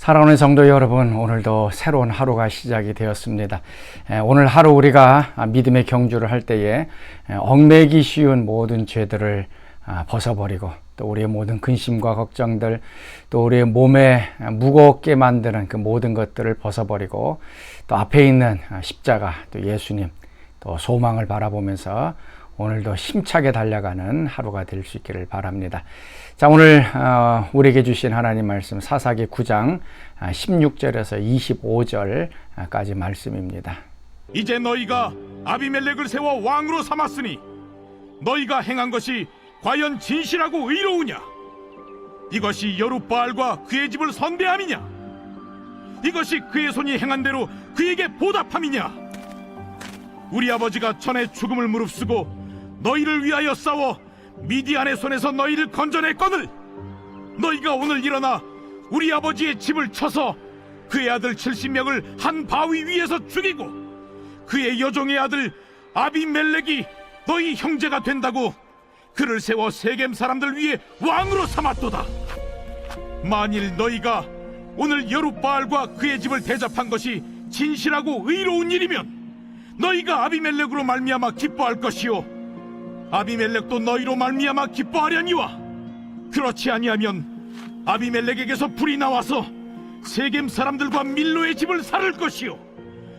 사랑하는 성도 여러분, 오늘도 새로운 하루가 시작이 되었습니다. 오늘 하루 우리가 믿음의 경주를 할 때에 얽매기 쉬운 모든 죄들을 벗어버리고, 또 우리의 모든 근심과 걱정들, 또 우리의 몸에 무겁게 만드는 그 모든 것들을 벗어버리고, 또 앞에 있는 십자가, 또 예수님, 또 소망을 바라보면서 오늘도 힘차게 달려가는 하루가 될 수 있기를 바랍니다. 자, 오늘 우리에게 주신 하나님 말씀 사사기 9장 16절에서 25절까지 말씀입니다. 이제 너희가 아비멜렉을 세워 왕으로 삼았으니 너희가 행한 것이 과연 진실하고 의로우냐? 이것이 여룻바알과 그의 집을 선대함이냐? 이것이 그의 손이 행한 대로 그에게 보답함이냐? 우리 아버지가 전에 죽음을 무릅쓰고 너희를 위하여 싸워 미디안의 손에서 너희를 건져냈거늘 너희가 오늘 일어나 우리 아버지의 집을 쳐서 그의 아들 70명을 한 바위 위에서 죽이고 그의 여종의 아들 아비멜렉이 너희 형제가 된다고 그를 세워 세겜 사람들 위에 왕으로 삼았도다. 만일 너희가 오늘 여룻바알과 그의 집을 대접한 것이 진실하고 의로운 일이면 너희가 아비멜렉으로 말미암아 기뻐할 것이요 아비멜렉도 너희로 말미암아 기뻐하려니와 그렇지 아니하면 아비멜렉에게서 불이 나와서 세겜 사람들과 밀로의 집을 살을 것이요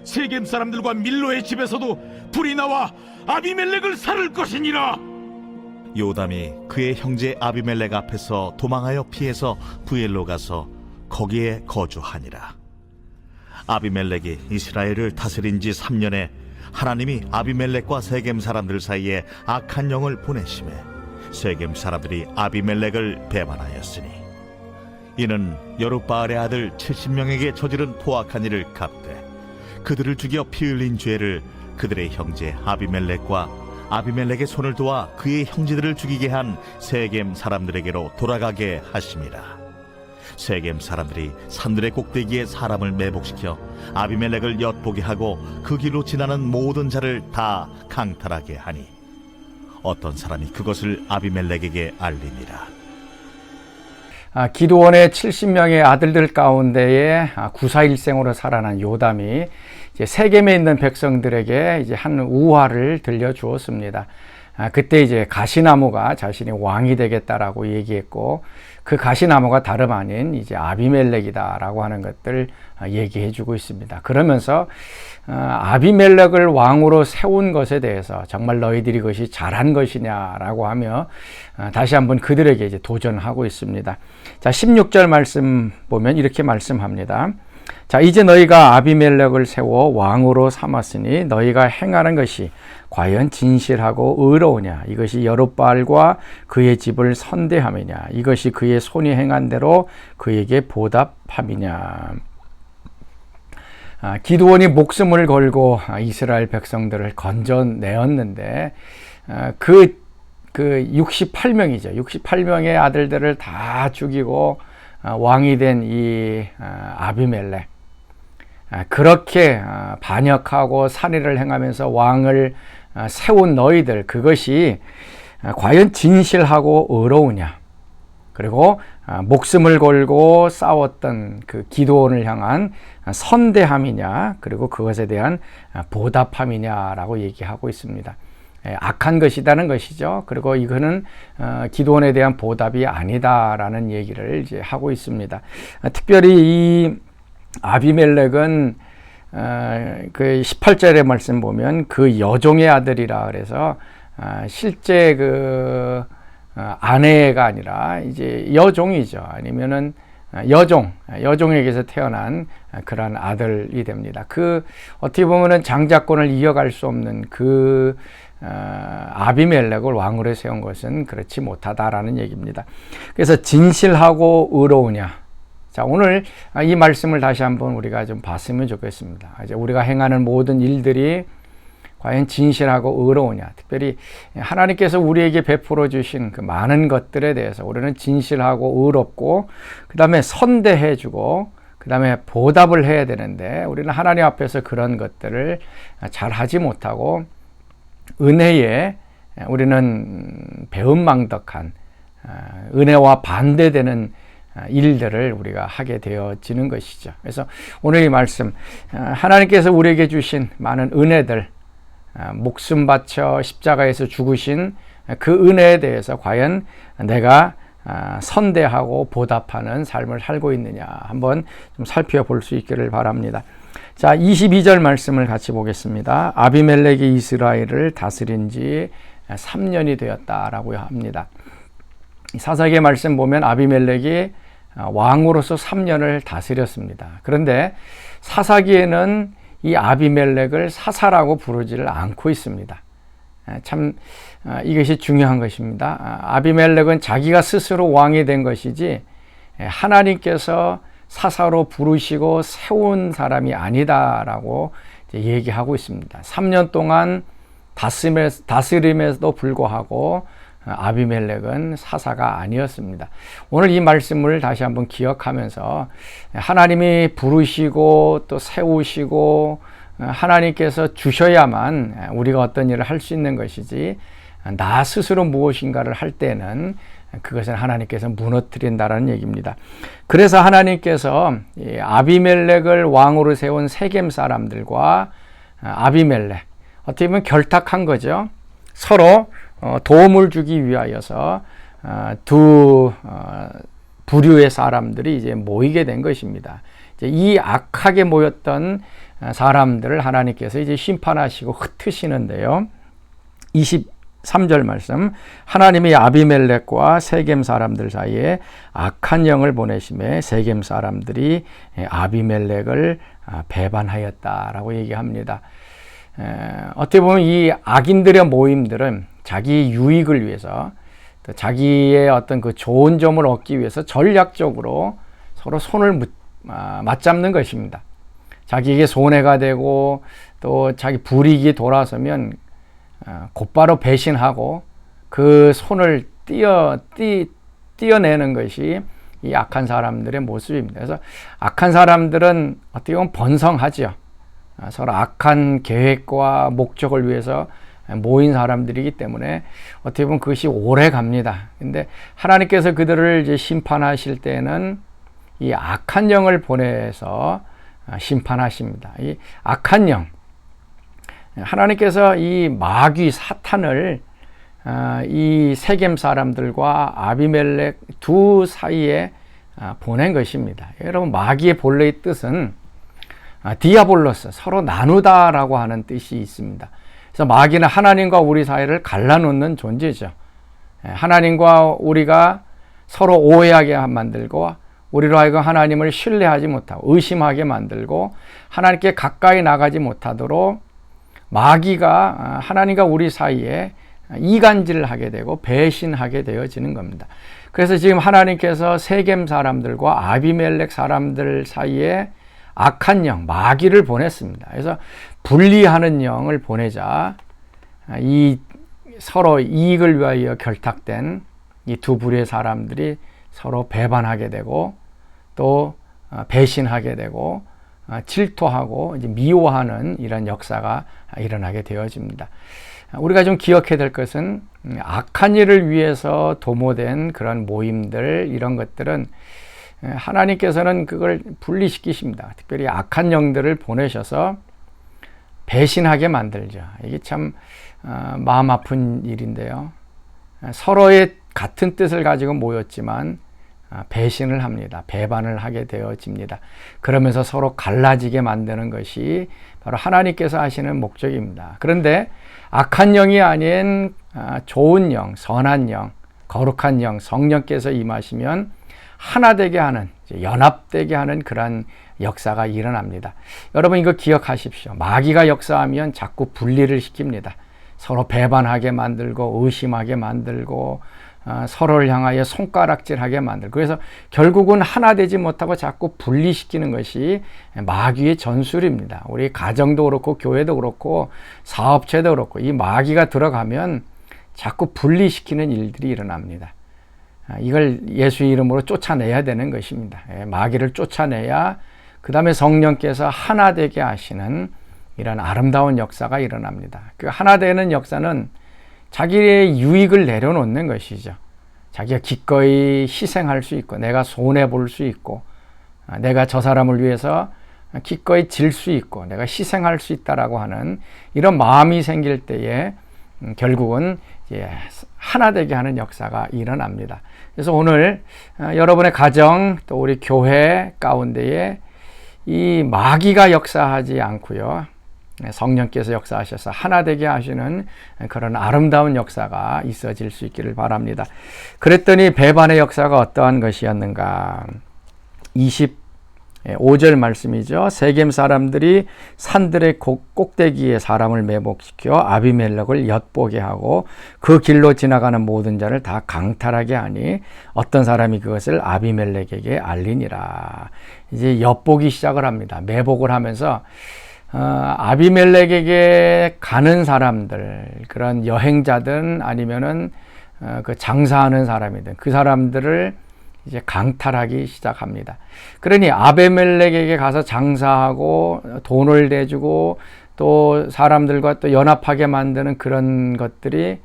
세겜 사람들과 밀로의 집에서도 불이 나와 아비멜렉을 살을 것이니라. 요담이 그의 형제 아비멜렉 앞에서 도망하여 피해서 부엘로 가서 거기에 거주하니라. 아비멜렉이 이스라엘을 다스린 지 3년에 하나님이 아비멜렉과 세겜 사람들 사이에 악한 영을 보내심에 세겜 사람들이 아비멜렉을 배반하였으니 이는 여룻바알의 아들 70명에게 저지른 포악한 일을 갚되 그들을 죽여 피 흘린 죄를 그들의 형제 아비멜렉과 아비멜렉의 손을 도와 그의 형제들을 죽이게 한 세겜 사람들에게로 돌아가게 하심이라. 세겜 사람들이 산들의 꼭대기에 사람을 매복시켜 아비멜렉을 엿보게 하고 그 길로 지나는 모든 자를 다 강탈하게 하니 어떤 사람이 그것을 아비멜렉에게 알리니라. 기드온의 70명의 아들들 가운데에 구사일생으로 살아난 요담이 이제 세겜에 있는 백성들에게 이제 한 우화를 들려주었습니다. 그때 이제 가시나무가 자신이 왕이 되겠다라고 얘기했고, 그 가시나무가 다름 아닌 이제 아비멜렉이다라고 하는 것들 얘기해 주고 있습니다. 그러면서 아비멜렉을 왕으로 세운 것에 대해서 정말 너희들이 그것이 잘한 것이냐라고 하며 다시 한번 그들에게 이제 도전하고 있습니다. 자, 16절 말씀 보면 이렇게 말씀합니다. 자, 이제 너희가 아비멜렉을 세워 왕으로 삼았으니 너희가 행하는 것이 과연 진실하고 의로우냐? 이것이 여룻바알과 그의 집을 선대함이냐? 이것이 그의 손이 행한 대로 그에게 보답함이냐? 기드온이 목숨을 걸고 이스라엘 백성들을 건져내었는데 그 68명이죠. 68명의 아들들을 다 죽이고 왕이 된 이 아비멜렉, 그렇게 반역하고 살인을 행하면서 왕을 세운 너희들, 그것이 과연 진실하고 의로우냐? 그리고 목숨을 걸고 싸웠던 그 기드온을 향한 선대함이냐? 그리고 그것에 대한 보답함이냐라고 얘기하고 있습니다. 악한 것이라는 것이죠. 그리고 이거는 기드온에 대한 보답이 아니다라는 얘기를 이제 하고 있습니다. 특별히 이 아비멜렉은 그 18절의 말씀 보면 그 여종의 아들이라 그래서 실제 그 아내가 아니라 이제 여종이죠. 아니면은 여종에게서 태어난 그런 아들이 됩니다. 그 어떻게 보면은 장자권을 이어갈 수 없는 그 아비멜렉을 왕으로 세운 것은 그렇지 못하다라는 얘기입니다. 그래서 진실하고 의로우냐? 자, 오늘 이 말씀을 다시 한번 우리가 좀 봤으면 좋겠습니다. 이제 우리가 행하는 모든 일들이 과연 진실하고 의로우냐? 특별히 하나님께서 우리에게 베풀어 주신 그 많은 것들에 대해서 우리는 진실하고 의롭고, 그 다음에 선대해 주고, 그 다음에 보답을 해야 되는데 우리는 하나님 앞에서 그런 것들을 잘 하지 못하고 은혜에 우리는 배은망덕한, 은혜와 반대되는 일들을 우리가 하게 되어지는 것이죠. 그래서 오늘 이 말씀, 하나님께서 우리에게 주신 많은 은혜들, 목숨 바쳐 십자가에서 죽으신 그 은혜에 대해서 과연 내가 선대하고 보답하는 삶을 살고 있느냐 한번 좀 살펴볼 수 있기를 바랍니다. 자, 22절 말씀을 같이 보겠습니다. 아비멜렉이 이스라엘을 다스린 지 3년이 되었다라고 합니다. 사사기의 말씀 보면 아비멜렉이 왕으로서 3년을 다스렸습니다. 그런데 사사기에는 이 아비멜렉을 사사라고 부르지를 않고 있습니다. 참 이것이 중요한 것입니다. 아비멜렉은 자기가 스스로 왕이 된 것이지 하나님께서 사사로 부르시고 세운 사람이 아니다라고 얘기하고 있습니다. 3년 동안 다스림에도 불구하고 아비멜렉은 사사가 아니었습니다. 오늘 이 말씀을 다시 한번 기억하면서 하나님이 부르시고 또 세우시고 하나님께서 주셔야만 우리가 어떤 일을 할 수 있는 것이지 나 스스로 무엇인가를 할 때는 그것은 하나님께서 무너뜨린다라는 얘기입니다. 그래서 하나님께서 아비멜렉을 왕으로 세운 세겜 사람들과 아비멜렉 어떻게 보면 결탁한 거죠. 서로 도움을 주기 위하여서 두 부류의 사람들이 이제 모이게 된 것입니다. 이제 이 악하게 모였던 사람들을 하나님께서 이제 심판하시고 흩으시는데요. 23절 말씀, 하나님이 아비멜렉과 세겜 사람들 사이에 악한 영을 보내심에 세겜 사람들이 아비멜렉을 배반하였다라고 얘기합니다. 어떻게 보면 이 악인들의 모임들은 자기 유익을 위해서 또 자기의 어떤 그 좋은 점을 얻기 위해서 전략적으로 서로 손을 맞잡는 것입니다. 자기에게 손해가 되고 또 자기 불이익이 돌아서면 곧바로 배신하고 그 손을 띄어내는 것이 이 악한 사람들의 모습입니다. 그래서 악한 사람들은 어떻게 보면 번성하죠. 서로 악한 계획과 목적을 위해서 모인 사람들이기 때문에 어떻게 보면 그것이 오래 갑니다. 근데 하나님께서 그들을 이제 심판하실 때는 이 악한 영을 보내서 심판하십니다. 이 악한 영, 하나님께서 이 마귀 사탄을 이 세겜 사람들과 아비멜렉 두 사이에 보낸 것입니다. 여러분, 마귀의 본래의 뜻은 디아볼로스, 서로 나누다라고 하는 뜻이 있습니다. 그래서 마귀는 하나님과 우리 사이를 갈라놓는 존재죠. 하나님과 우리가 서로 오해하게 만들고 우리로 하여금 하나님을 신뢰하지 못하고 의심하게 만들고 하나님께 가까이 나가지 못하도록 마귀가 하나님과 우리 사이에 이간질을 하게 되고 배신하게 되어지는 겁니다. 그래서 지금 하나님께서 세겜 사람들과 아비멜렉 사람들 사이에 악한 영, 마귀를 보냈습니다. 그래서 분리하는 영을 보내자 이 서로 이익을 위하여 결탁된 이 두 부류의 사람들이 서로 배반하게 되고 또 배신하게 되고 질투하고 이제 미워하는 이런 역사가 일어나게 되어집니다. 우리가 좀 기억해야 될 것은 악한 일을 위해서 도모된 그런 모임들, 이런 것들은 하나님께서는 그걸 분리시키십니다. 특별히 악한 영들을 보내셔서 배신하게 만들죠. 이게 참 마음 아픈 일인데요. 서로의 같은 뜻을 가지고 모였지만 배신을 합니다. 배반을 하게 되어집니다. 그러면서 서로 갈라지게 만드는 것이 바로 하나님께서 하시는 목적입니다. 그런데 악한 영이 아닌 좋은 영, 선한 영, 거룩한 영, 성령께서 임하시면 하나 되게 하는, 연합되게 하는 그런 역사가 일어납니다. 여러분, 이거 기억하십시오. 마귀가 역사하면 자꾸 분리를 시킵니다. 서로 배반하게 만들고 의심하게 만들고 서로를 향하여 손가락질하게 만들고, 그래서 결국은 하나 되지 못하고 자꾸 분리시키는 것이 마귀의 전술입니다. 우리 가정도 그렇고 교회도 그렇고 사업체도 그렇고 이 마귀가 들어가면 자꾸 분리시키는 일들이 일어납니다. 이걸 예수의 이름으로 쫓아내야 되는 것입니다. 마귀를 쫓아내야 그 다음에 성령께서 하나 되게 하시는 이런 아름다운 역사가 일어납니다. 그 하나 되는 역사는 자기의 유익을 내려놓는 것이죠. 자기가 기꺼이 희생할 수 있고 내가 손해 볼 수 있고 내가 저 사람을 위해서 기꺼이 질 수 있고 내가 희생할 수 있다라고 하는 이런 마음이 생길 때에 결국은 이제 하나 되게 하는 역사가 일어납니다. 그래서 오늘 여러분의 가정 또 우리 교회 가운데에 이 마귀가 역사하지 않고요, 성령께서 역사하셔서 하나 되게 하시는 그런 아름다운 역사가 있어질 수 있기를 바랍니다. 그랬더니 배반의 역사가 어떠한 것이었는가? 25절 말씀이죠. 세겜 사람들이 산들의 꼭대기에 사람을 매복시켜 아비멜렉을 엿보게 하고 그 길로 지나가는 모든 자를 다 강탈하게 하니 어떤 사람이 그것을 아비멜렉에게 알리니라. 이제 엿보기 시작을 합니다. 매복을 하면서 아비멜렉에게 가는 사람들, 그런 여행자든 아니면은 그 장사하는 사람이든 그 사람들을 이제 강탈하기 시작합니다. 그러니 아비멜렉에게 가서 장사하고 돈을 대주고 또 사람들과 또 연합하게 만드는 그런 것들이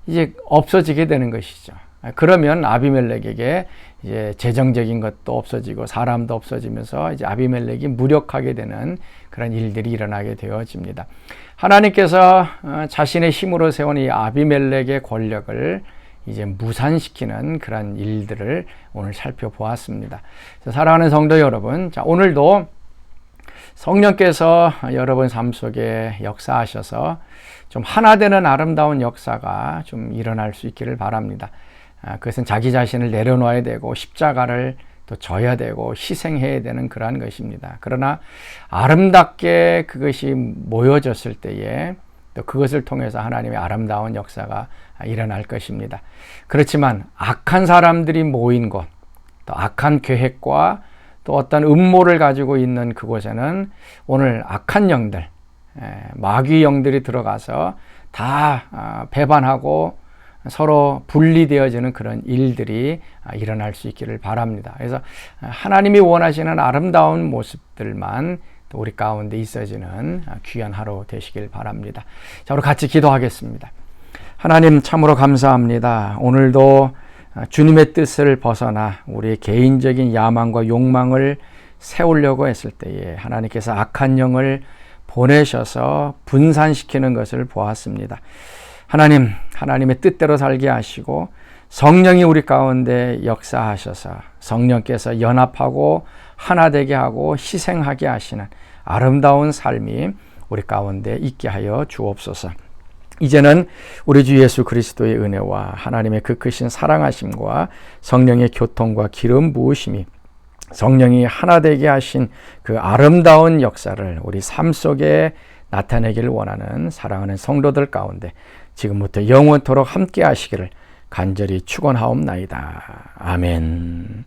이제 없어지게 되는 것이죠. 그러면 아비멜렉에게 이제 재정적인 것도 없어지고 사람도 없어지면서 이제 아비멜렉이 무력하게 되는 그런 일들이 일어나게 되어집니다. 하나님께서 자신의 힘으로 세운 이 아비멜렉의 권력을 이제 무산시키는 그런 일들을 오늘 살펴보았습니다. 사랑하는 성도 여러분, 자, 오늘도 성령께서 여러분 삶 속에 역사하셔서 좀 하나 되는 아름다운 역사가 좀 일어날 수 있기를 바랍니다. 그것은 자기 자신을 내려놓아야 되고 십자가를 또 져야 되고 희생해야 되는 그러한 것입니다. 그러나 아름답게 그것이 모여졌을 때에 또 그것을 통해서 하나님의 아름다운 역사가 일어날 것입니다. 그렇지만 악한 사람들이 모인 곳, 또 악한 계획과 또 어떤 음모를 가지고 있는 그곳에는 오늘 악한 영들, 마귀 영들이 들어가서 다 배반하고 서로 분리되어지는 그런 일들이 일어날 수 있기를 바랍니다. 그래서 하나님이 원하시는 아름다운 모습들만 또 우리 가운데 있어지는 귀한 하루 되시길 바랍니다. 자, 우리 같이 기도하겠습니다. 하나님 참으로 감사합니다. 오늘도 주님의 뜻을 벗어나 우리의 개인적인 야망과 욕망을 세우려고 했을 때에 하나님께서 악한 영을 보내셔서 분산시키는 것을 보았습니다. 하나님, 하나님의 뜻대로 살게 하시고 성령이 우리 가운데 역사하셔서 성령께서 연합하고 하나 되게 하고 희생하게 하시는 아름다운 삶이 우리 가운데 있게 하여 주옵소서. 이제는 우리 주 예수 그리스도의 은혜와 하나님의 그 크신 사랑하심과 성령의 교통과 기름 부으심이 성령이 하나 되게 하신 그 아름다운 역사를 우리 삶 속에 나타내기를 원하는 사랑하는 성도들 가운데 지금부터 영원토록 함께 하시기를 간절히 축원하옵나이다. 아멘.